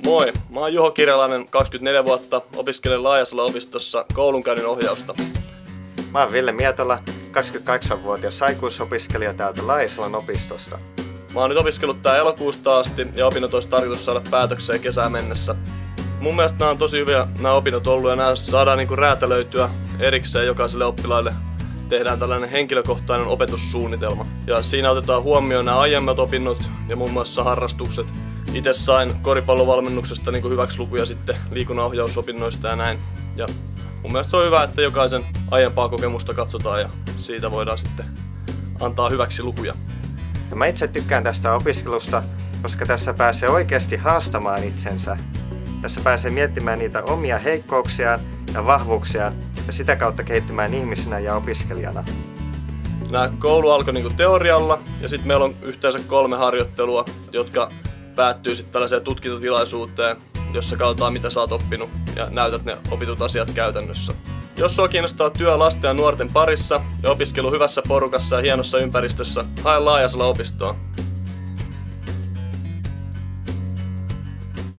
Moi, mä oon Juho Kirjalainen, 24 vuotta, opiskelen Laajasalo-opistossa koulunkäynnin ohjausta. Mä oon Ville Mietola, 28-vuotias aikuisopiskelija täältä Laajasalon opistosta. Mä oon nyt opiskellut tää elokuusta asti ja opinnot olisi tarkoitus saada päätökseen kesään mennessä. Mun mielestä nämä on tosi hyviä nämä opinnot ollut ja nämä saadaan niinku räätälöityä erikseen jokaiselle oppilaalle. Tehdään tällainen henkilökohtainen opetussuunnitelma. Ja siinä otetaan huomioon nämä aiemmat opinnot ja muun muassa harrastukset. Itse sain koripallovalmennuksesta niin hyväksilukuja sitten liikunnanohjausopinnoista ja näin. Ja mun mielestä se on hyvä, että jokaisen aiempaa kokemusta katsotaan ja siitä voidaan sitten antaa hyväksilukuja. Ja mä itse tykkään tästä opiskelusta, koska tässä pääsee oikeasti haastamaan itsensä. Tässä pääsee miettimään niitä omia heikkouksiaan ja vahvuuksiaan ja sitä kautta kehittymään ihmisenä ja opiskelijana. Nämä koulu alkoi niin teorialla ja sitten meillä on yhteensä 3 harjoittelua, jotka päättyy sitten tällaiseen tutkintotilaisuuteen, jossa katsotaan mitä sä oot oppinut ja näytät ne opitut asiat käytännössä. Jos sua kiinnostaa työ lasten ja nuorten parissa ja opiskelu hyvässä porukassa ja hienossa ympäristössä, hae Laajasalo-opistoon.